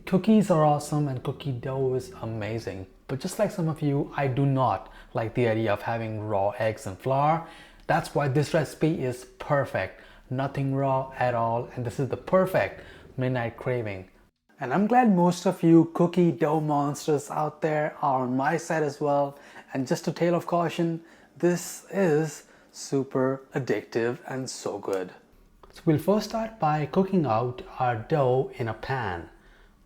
Cookies are awesome and cookie dough is amazing. But just like some of you, I do not like the idea of having raw eggs and flour. That's why this recipe is perfect. Nothing raw at all, and this is the perfect midnight craving. And I'm glad most of you cookie dough monsters out there are on my side as well. And just a tale of caution, this is super addictive and so good. So we'll first start by cooking out our dough in a pan.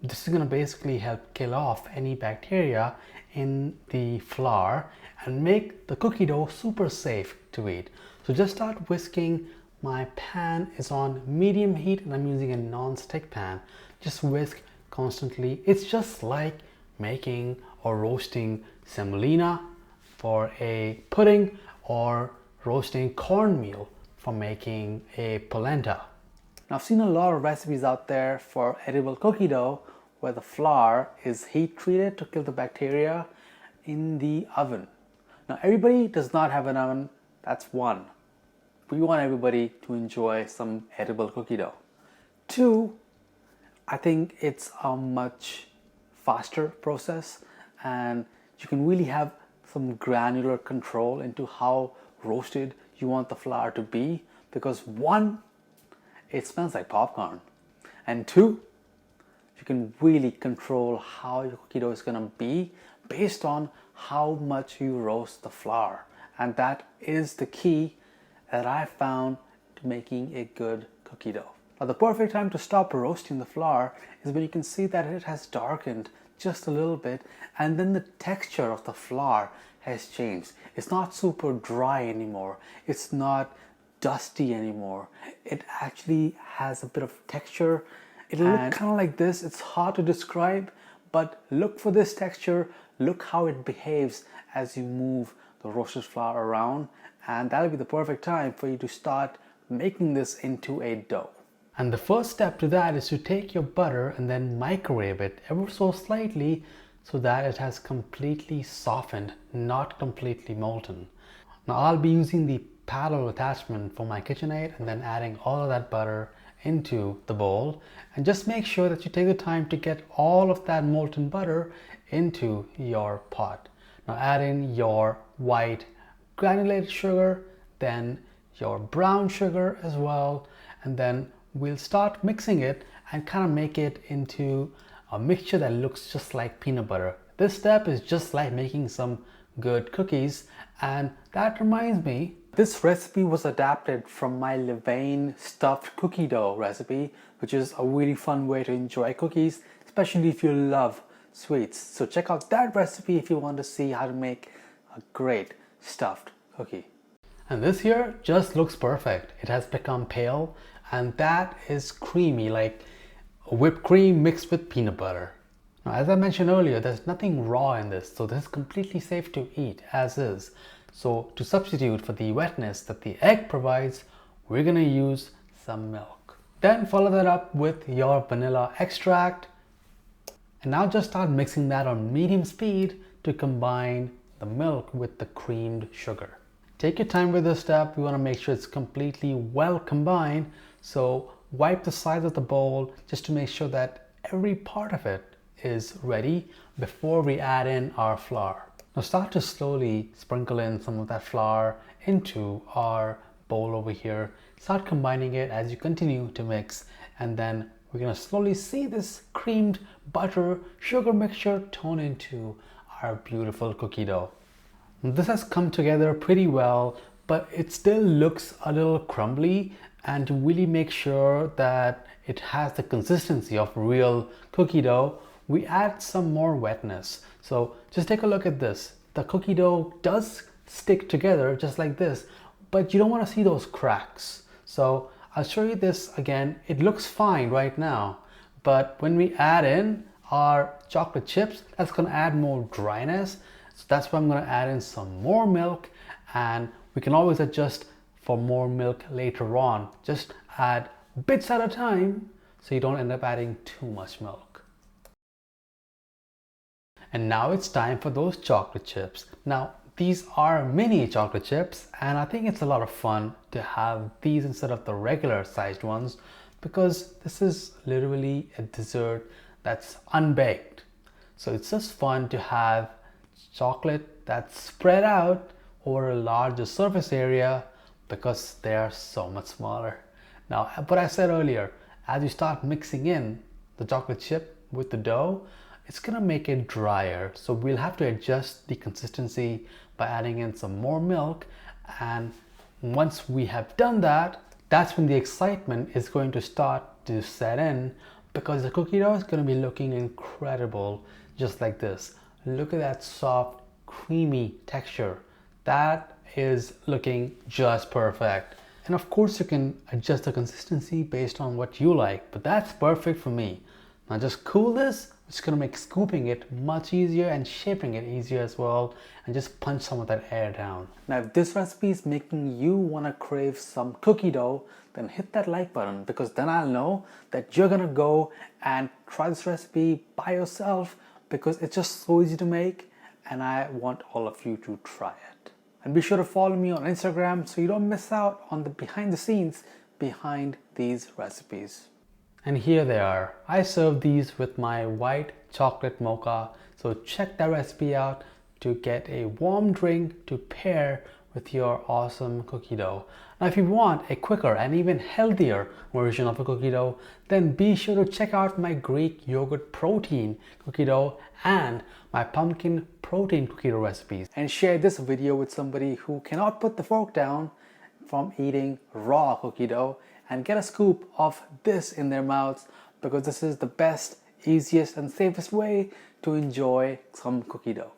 This is going to basically help kill off any bacteria in the flour and make the cookie dough super safe to eat. So just start whisking. My pan is on medium heat and I'm using a non-stick pan. Just whisk constantly. It's just like making or roasting semolina for a pudding or roasting cornmeal for making a polenta. Now, I've seen a lot of recipes out there for edible cookie dough where the flour is heat treated to kill the bacteria in the oven. Now, everybody does not have an oven. That's one. We want everybody to enjoy some edible cookie dough. Two, I think it's a much faster process and you can really have some granular control into how roasted you want the flour to be, because one, it smells like popcorn, and two, you can really control how your cookie dough is going to be based on how much you roast the flour. And that is the key that I found to making a good cookie dough. Now, the perfect time to stop roasting the flour is when you can see that it has darkened just a little bit and then the texture of the flour has changed. It's not super dry anymore. It's not dusty anymore. It actually has a bit of texture. It'll look kind of like this. It's hard to describe, but look for this texture. Look how it behaves as you move the roasted flour around, and that'll be the perfect time for you to start making this into a dough. And the first step to that is to take your butter and then microwave it ever so slightly so that it has completely softened, not completely molten. Now, I'll be using the paddle attachment for my KitchenAid and then adding all of that butter into the bowl, and just make sure that you take the time to get all of that molten butter into your pot. Now, add in your white granulated sugar, then your brown sugar as well, and then we'll start mixing it and kind of make it into a mixture that looks just like peanut butter. This step is just like making some good cookies, and that reminds me, this recipe was adapted from my levain stuffed cookie dough recipe, which is a really fun way to enjoy cookies, especially if you love sweets. So check out that recipe if you want to see how to make a great stuffed cookie. And this here just looks perfect. It has become pale, and that is creamy, like whipped cream mixed with peanut butter. Now, as I mentioned earlier, there's nothing raw in this, so this is completely safe to eat as is. So to substitute for the wetness that the egg provides, we're gonna use some milk. Then follow that up with your vanilla extract. And now just start mixing that on medium speed to combine the milk with the creamed sugar. Take your time with this step. We wanna make sure it's completely well combined. So wipe the sides of the bowl just to make sure that every part of it is ready before we add in our flour. Now start to slowly sprinkle in some of that flour into our bowl over here. Start combining it as you continue to mix, and then we're going to slowly see this creamed butter sugar mixture turn into our beautiful cookie dough. Now, this has come together pretty well, but it still looks a little crumbly, and to really make sure that it has the consistency of real cookie dough, we add some more wetness. So just take a look at this. The cookie dough does stick together just like this, but you don't want to see those cracks. So I'll show you this again. It looks fine right now, but when we add in our chocolate chips, that's going to add more dryness. So that's why I'm going to add in some more milk, and we can always adjust for more milk later on. Just add bits at a time so you don't end up adding too much milk. And now it's time for those chocolate chips. Now, these are mini chocolate chips, and I think it's a lot of fun to have these instead of the regular sized ones, because this is literally a dessert that's unbaked. So it's just fun to have chocolate that's spread out over a larger surface area because they are so much smaller. Now, what I said earlier, as you start mixing in the chocolate chip with the dough, it's gonna make it drier. So we'll have to adjust the consistency by adding in some more milk. And once we have done that, that's when the excitement is going to start to set in, because the cookie dough is going to be looking incredible, just like this. Look at that soft, creamy texture. That is looking just perfect. And of course you can adjust the consistency based on what you like, but that's perfect for me. Now just cool this, which is going to make scooping it much easier and shaping it easier as well, and just punch some of that air down. Now if this recipe is making you want to crave some cookie dough, then hit that like button, because then I'll know that you're gonna go and try this recipe by yourself, because it's just so easy to make and I want all of you to try it. And be sure to follow me on Instagram so you don't miss out on the behind the scenes behind these recipes. And here they are. I serve these with my white chocolate mocha, so check that recipe out to get a warm drink to pair with your awesome cookie dough. Now if you want a quicker and even healthier version of a cookie dough, then be sure to check out my Greek yogurt protein cookie dough and my pumpkin protein cookie dough recipes. And share this video with somebody who cannot put the fork down from eating raw cookie dough, and get a scoop of this in their mouths, because this is the best, easiest and safest way to enjoy some cookie dough.